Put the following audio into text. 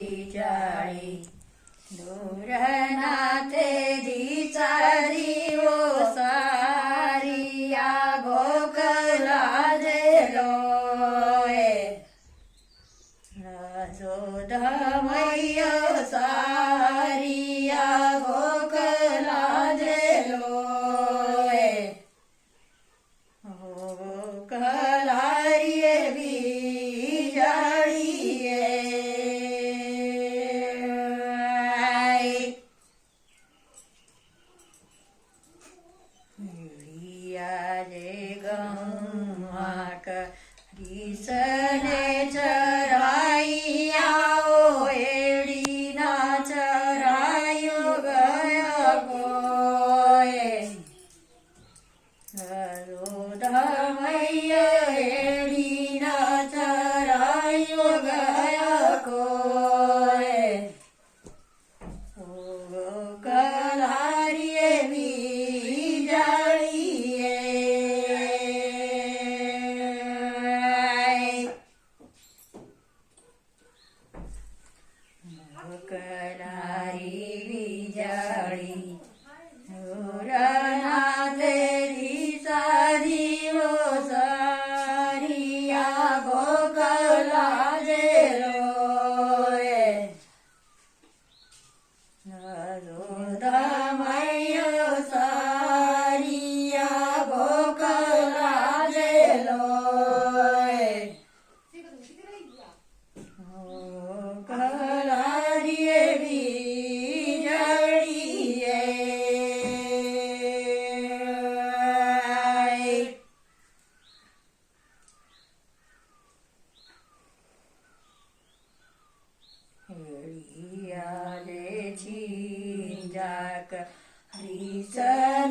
जाळी दूरनाथे दिचारी ओ सारिया गोकला जेलोय राजोदमय सारिया गोकला जेलोय गोकला रे रिसने चराइया ओ एड़ी ना चरायो गया कोय रोदमय एड़ी ना चरायो गया कोय ओ कलारिये भी कलारी विजाळी दूरनाथे दिचारी ओ सारिया गोकला जेलोय राजोदमय सारिया गोकला जेलोय जाक रिसन